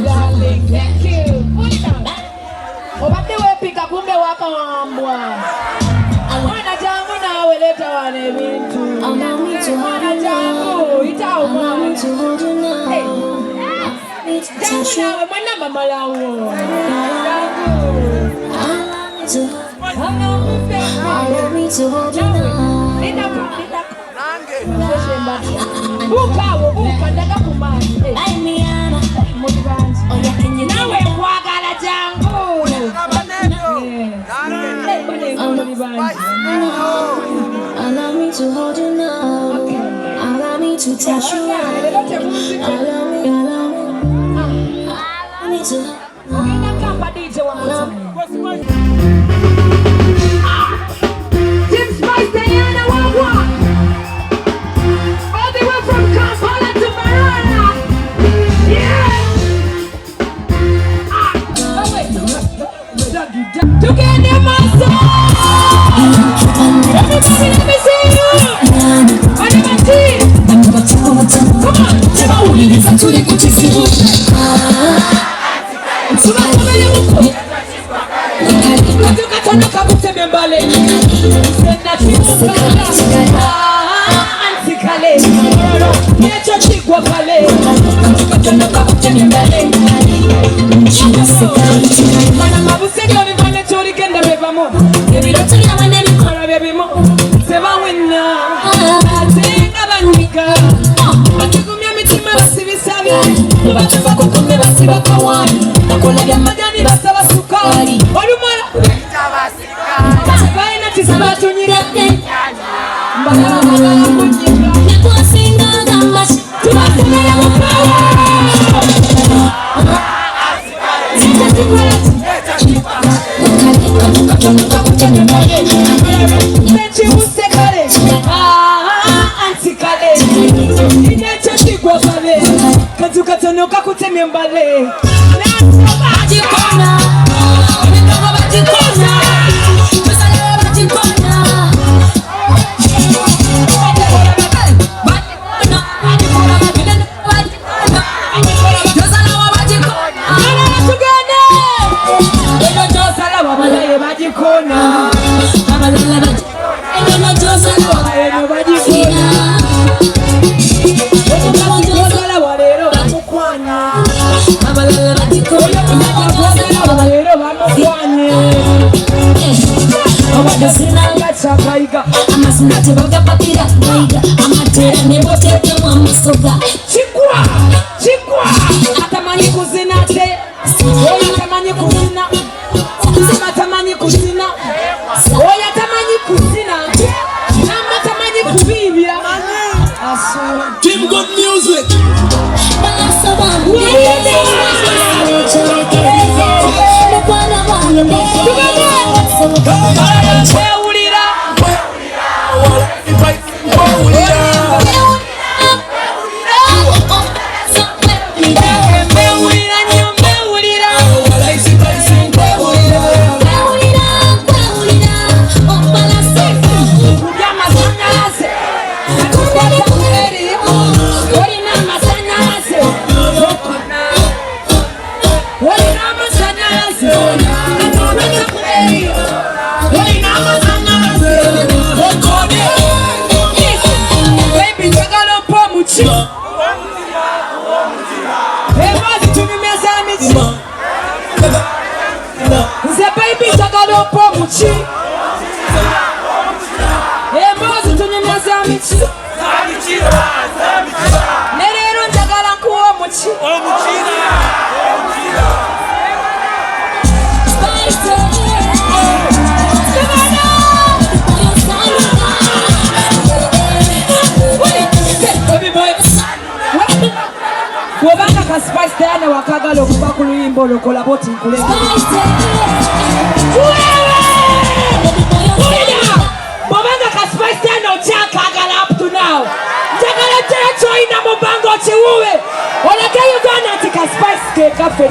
darling. Thank you. Obate wepika kumbe wakawambwa. Mwana jangu na weleta wane bintu. Mwana jangu itaumwa. Jangu nawe mwana Mbamalawo. Allow me to hold you now. Buka ndaga kumani. Nawe kwagala jangu. Allow me to hold you now. Allow me to touch you. Allow me to. Together, my soul. Everybody, let me see you. I never see. Come on. Listen to the good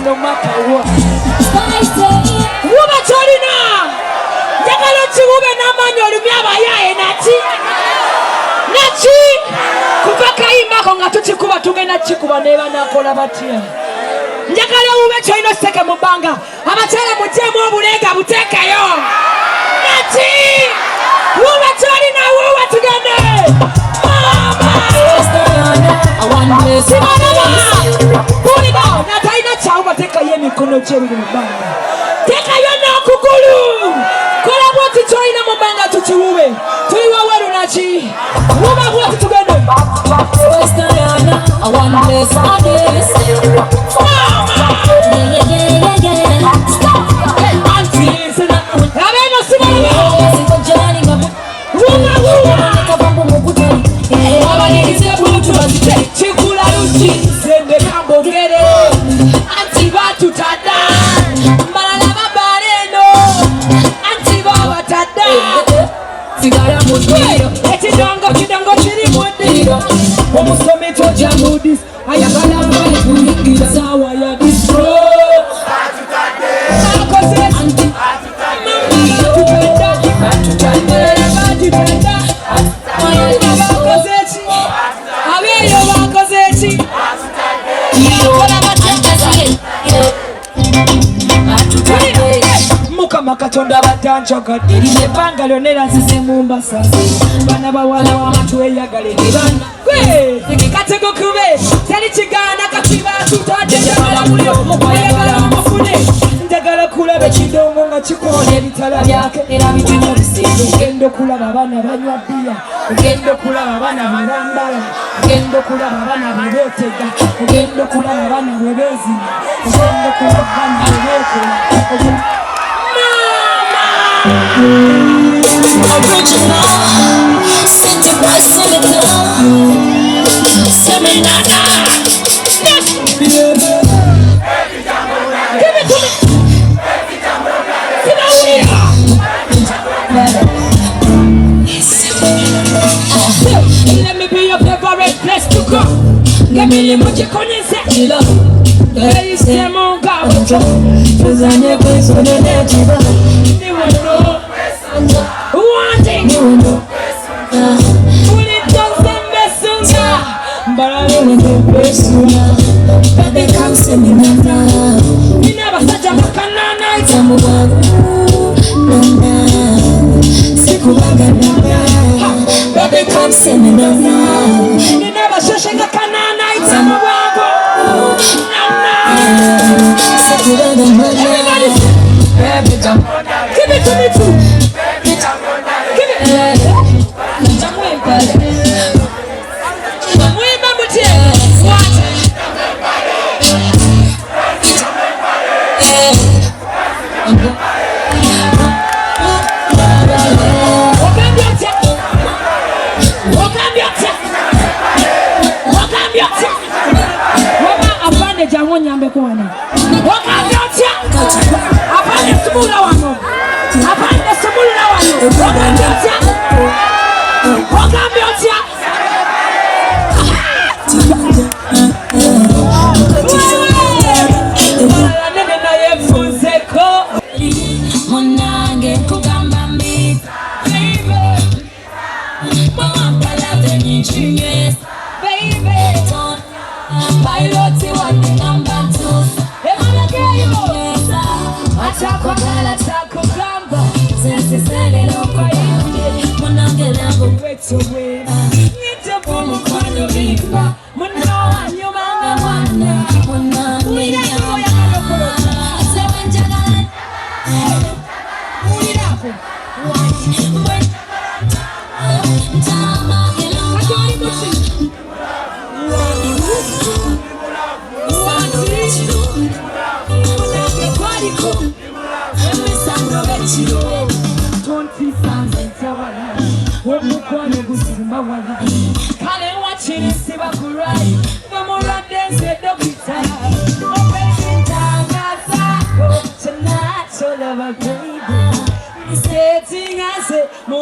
no matter what. Nachi kubaka imako nga tuchikuba tugenda chikuba baneba nakola batya njagala ube choino seke mubanga abakyala mujemu obulenga buteekayo nati ube choli na ube tugende mama natalina kyawo bateekayo emikono gyebiri mubanga teekayo n'okugulu kola bwoti kyolina mubanga tukiwube tuli waweru naki wuba bwoti tugende chikula luchi sende kambogere anti batutada Mbarara babaleno anti babatada sigara mudiro ekidongo kiri mudiro omusomi toja mudis ayagala bali kulingira sawa ya distro akoze anti Mukama Katonda batanjagadde ebbanga lyonna eranzize mu mbasa bana bawala w'abantu eyagale ebana gwe katego kube teri kigaana kakiba tutadde njagala buli omu ayagala amufune njagala kulaba ekidongo nga kikola ebitala byake era bituma bisinde ogenda okulaba abaana banywa bbiya ogenda okulaba abaana bebambala ogenda okulaba abaana bebeetega ogenda okulaba abaana bebeezina ogenda okulaba abaana bebeekola Original, city boy, seminal, seminana. Give it to me. Let me be your favorite place to go. Give me the much connaisse. Hey, c'est mon gars. Vous en avez besoin de l'être. One thing you know. When it comes to Messunga, but I don't know Messunga. But they come to me now. You never such a bacchanal. Baby, come see me now. You never such a canal night. Give it to me too. Give it.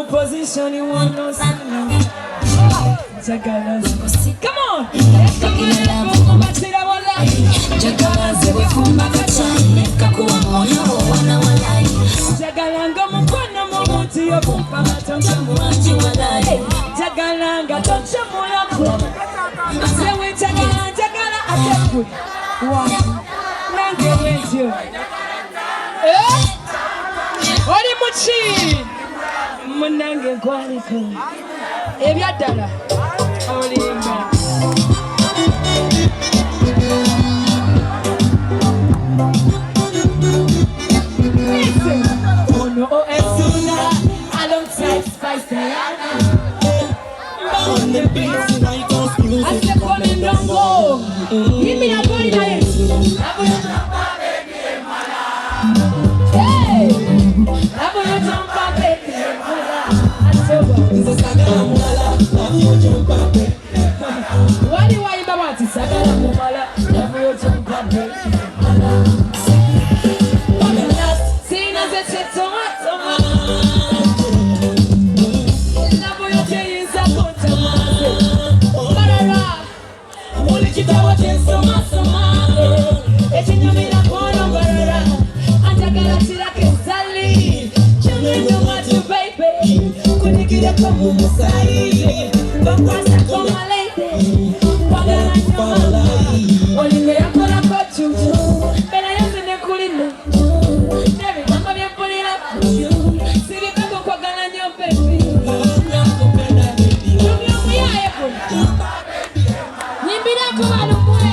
Position you want no sign. Come on. Jagalaze wefumba kachane kakuwa moyo wana walai. Jagalanga mukono mumuti yokumpa matonjamu wanji walai. Jagalanga tonchamu yako. Sewe jagala jagala. gwe nange bwentyo oli muki munange gwaliko ebyaddala olimba ono esuna alongside spice on the beat ase kole ndongo yimi na goli na yesu wali wayimba bati sagala mumala navuyo tumpape sina zetetoma navuyo teyinza kontama Mbarara mulikitawo tensomasoma ekinyumira kono Mbarara anjagala kirake sali chumendo watu baby kunikira komu musai bakwasa koma lady wagala nyoma oline yakola kochuchu bena yose nekulina nebi mama byempulira sirikako kwagala nyo baby nyomuyaye kuna nyimbirako balumwe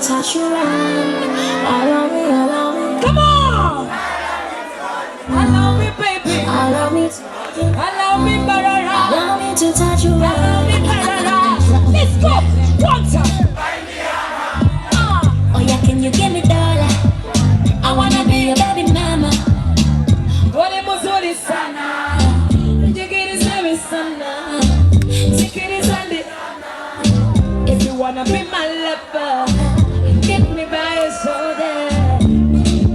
touch your hand. Allow me. Come on! Allow me, baby. Allow me, Mbarara. Allow me to touch your hand. Allow me, Mbarara. Let's go. One time. Oh yeah, can you give me dollar? I wanna be your baby mama. Ole muzuri sana. Jigiri zuri sana. Jigiri zandi. If you wanna be my lover, get me by your shoulder.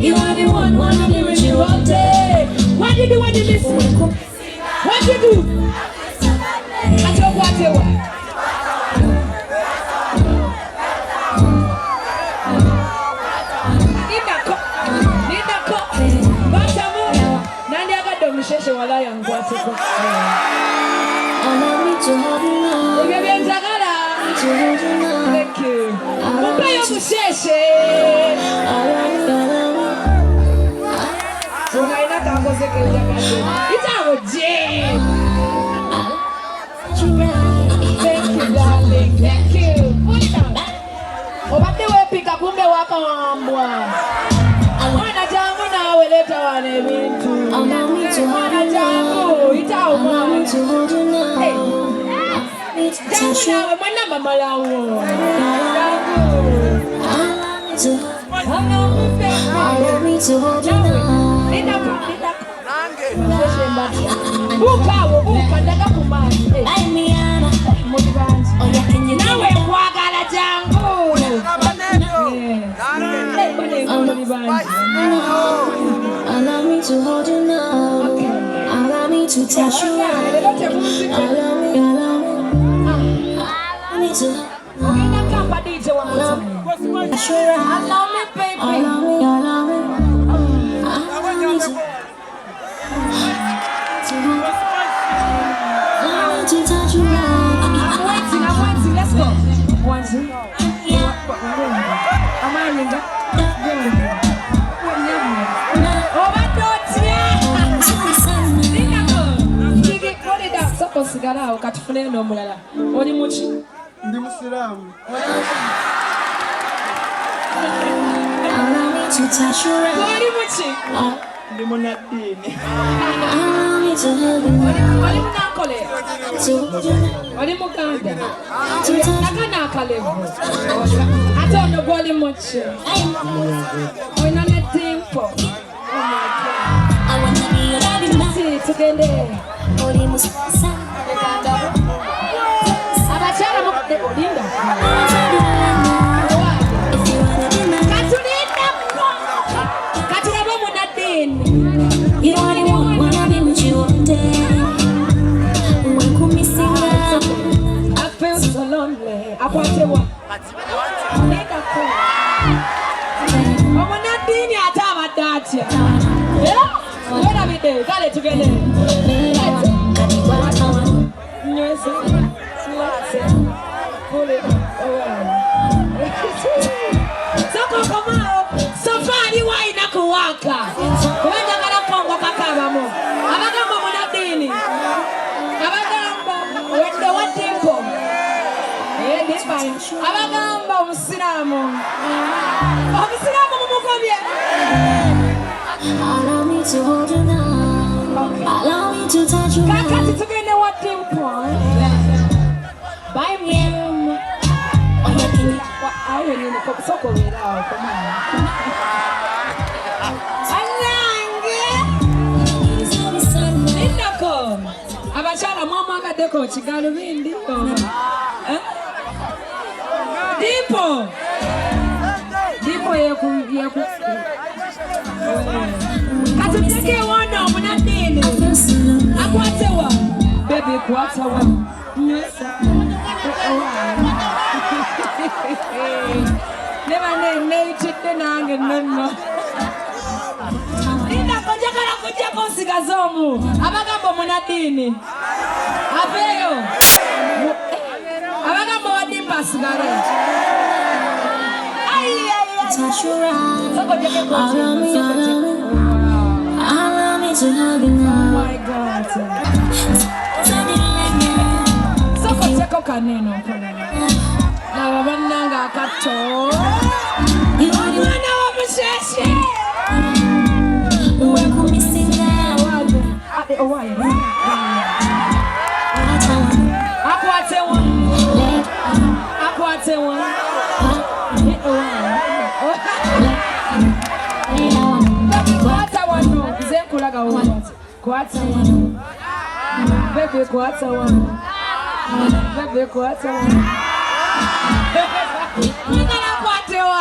You are the one, wanna be with you all day. What you do when you listen? What you do? I don't want you. Nina ko. Batamu. Nani agado msheshe wala yangu atiko. Allow me to have you now. Thank you. Mupe yo msheshe. Unaina kangoze ke ujakaze. Itawo je. Thank you, darling. Thank you. Obate wepika kumbe waka wambwa. Mwana jangu na weleta wane bintu. Mwana jangu itawo mwana. Jangu nawe mwana Mbamalawo. Allow me to hold you now. Buka ndaga kumani. Nawe kwagala jangu. Allow me to hold you now. Allow me to touch you. Allow me to. Allow me, baby. Allow me. To touch you. I'm waiting. Let's go. 1, 2. sigala awo katufune n'omulala. Oli muki? Ndi Musiraamu. Oli muki? Ndi munnaddiini. Oli munankole? Oli muganda? Nakana akalevu. Ate ono gw'oli muki? Olina ne dimpo. Tugende. Abakyala mukudde olinda. Katulinda mno. Katulabe munnaddiini. You are the one, wanna be with you all day. When come missing I feel so lonely. Akwatewa. Nenda ko. Omunnaddiini ate abadde atya. Wera bide, kale tugende. Nywese. Silase. Kule. Soko komao. Safari waina kuwaka. Kuwenda kala kongo kakabamo. Abagamba munnaddiini. Abagamba wende wa dimpo. Abagamba omusiraamu. Omusiraamu mumugobye. allow me to hold you now. Allow me to touch you now. Kakati tugende wa dimpo. Bye me. Awe nini soko wera awo komana. Indako. Abakyala mwamwagaddeko kigalu bindi. Dimpo. Dimpo yeku. Katuteke wana omunnaddiini. Akwatewa. Baby kwatawa. Nywesa. Never neyitidde nange nonno. Indako njagala kujjako nsigaze omu. Abagamba omunnaddiini. Aveeyo. Abagamba wa dimpo asigale. Touch your eyes. Allow me to hug you now. Oh my God. Soko cheko kaneno. Na wabannanga akato. Mwana wa musheshe. When come missing now. Akwatewa. Kwata wano. Zenkulaga wano. Kwata wano. Baby kwata wano. Baby kwata wano. Mwagala kwatewa.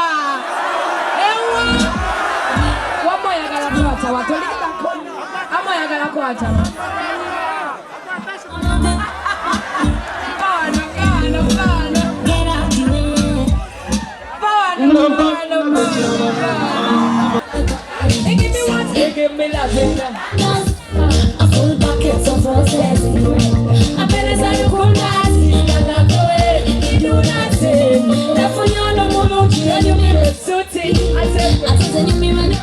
Ewa. Wamo yagala kwata wa. Tolika ko. Amo yagala kwata wa. Get out the way. Give me love. A full bucket of roses. I better say you could not. You do nothing. Therefore, you're no more looking and you need a suiting. I said, you mean when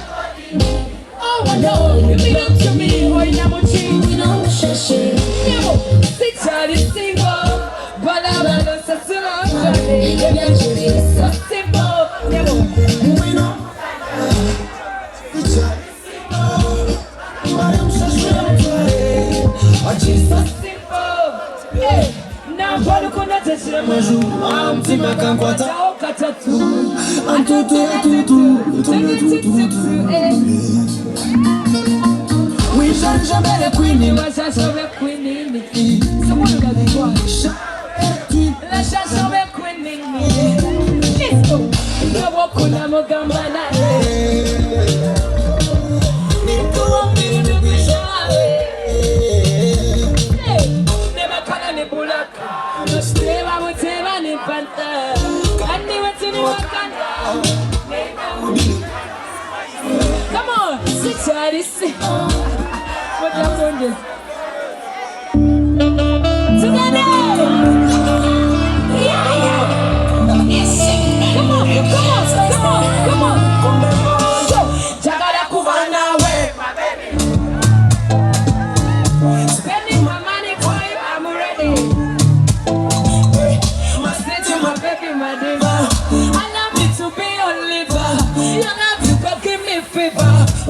oh, no, you belong to me. Oh, you're not cheating. we know shit. Six is single, but I'm not so simple. So simple. So simple. Hey, now what you gonna tell I'm Tima Kankwata. We shall jamais les queens. We shall jamais queen. Someone who doesn't want. La chanson be queen. Let's go. No walk on a mogambana. Never can any bullock. No stay I would say any panther. And they went to the Wakanda. Come on, sit here, this. What you doing this? Together! Yeah! Come on! So, Jagala Kubana way, my baby. Spending my money for you, I'm ready.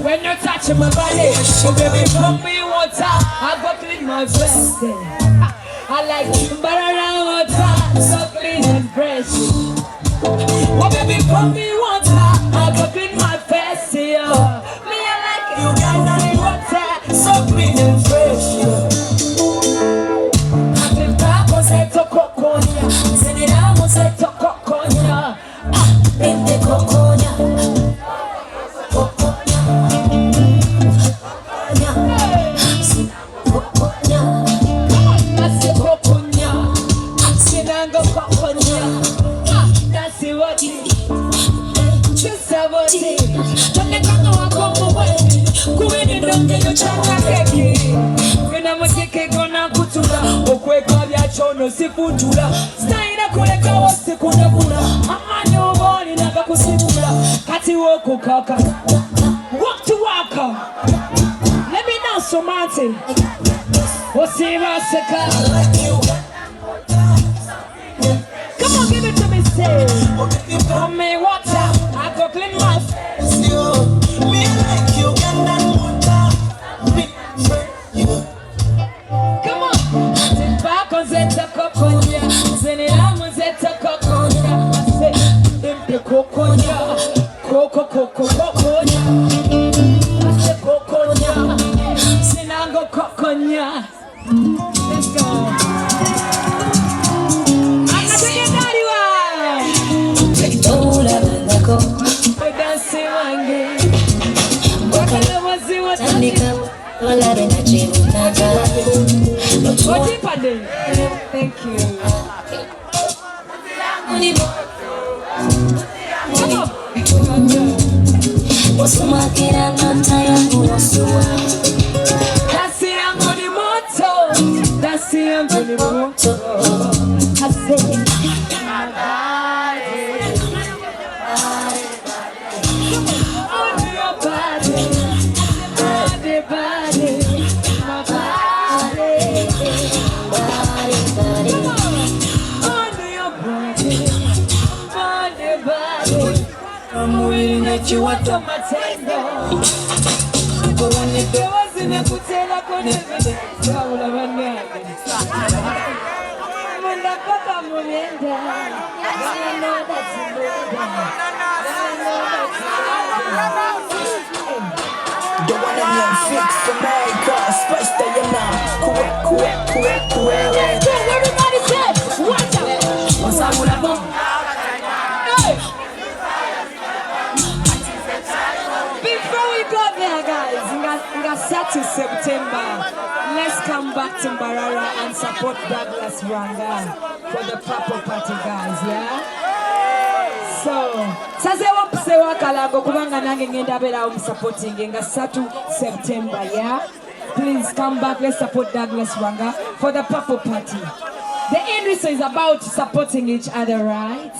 When you touch my body, oh baby, pump me water. I go clean my face. I like Mbarara water, so clean and fresh. Oh baby, pump me water. I go clean my face. Me, I like Uganda water, so clean and fresh. Sifutula staina kuleka wose kunabula amanyo boli naga kusifula kati woko kaka walk to waka let me know so Martin Osiva Seka come on give it to me say for me water I go clean my face me like Uganda water come on back on Zeta Kokonya Zenila Zeta Kokonya say Impe Kokonya Koko Koko Kokonya Ase Kokonya Sinango Kokonya let's go Anataka Dariwa Tektola Bandako Odansi Wange Wakala Waziwa Tanika Wala Rena Chibu Naga thank you. You want to my tango, but when it was in a hotel, I couldn't travel over there. When the papa Murienda, I know that's the one that you fix for me, cause first day you're not correct. Everybody said, watch out. Basatu September, let's come back to Mbarara and support Douglas Rwanga for the Purple Party, guys, yeah? So, sazewa kusewa kalago kubanga nange ngenda bera supporting Basatu September, yeah? Please come back, let's support Douglas Rwanga for the Purple Party. The industry is about supporting each other, right?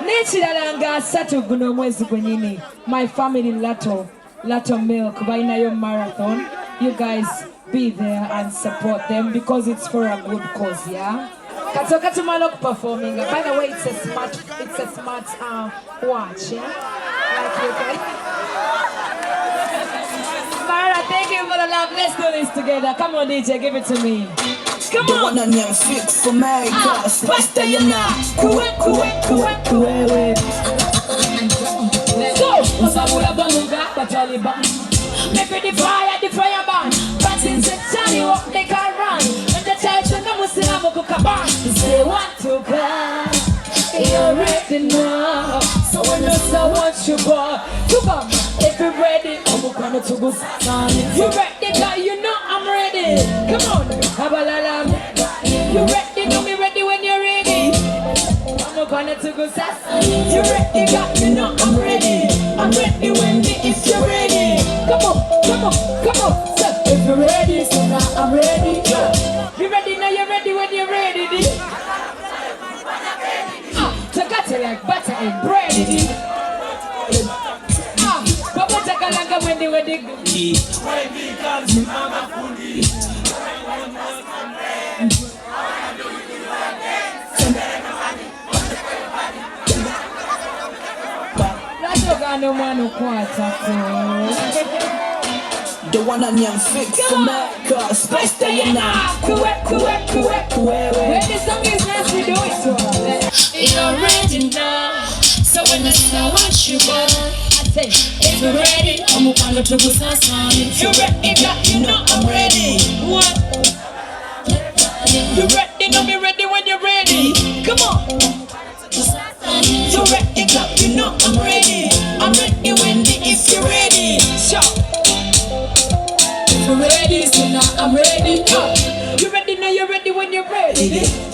Nechiralanga Satu guno mwezi gwenyini, my family Lato Milk, Bainayo Marathon. You guys be there and support them because it's for a good cause, yeah? Katokati Malok performing. By the way, it's a smart watch, yeah? Like you guys. Mara, thank you for the love. Let's do this together. Come on, DJ, give it to me. Come on. The one on your fix for me, cause first day you're not. Let's go. Maybe the fire burn. But since the Johnny walk, they can run. And the child took a Muslim Kaban. They want to come. You're ready now. So when you say what you want to come. If you're ready, I'm gonna to go. You ready, girl? You know I'm ready. Come on, Kabalalam. You ready? Know me ready when you're ready. I'm gonna to go. You ready, girl? You know I'm ready. I'm ready when if you're ready. Come on. So, if you're ready, so now I'm ready. You ready now? You're ready when you're ready. Chakate like butter and bread. Baba chakalanga when they were dig. Let's go, guys. Chano mano kwatako. The one on your fix for America, space day and now. When the song is nice, we do it so. You're ready now, so when the snow watch you go, I say, if you're ready, I'm gonna to go sun. You're ready, you know I'm ready. What? You ready? No, me ready when you're ready. Come on. You're ready, you know I'm ready. I'm ready when if you're ready. Sure. If you're ready, so now I'm ready. You ready now? You're ready when you're ready.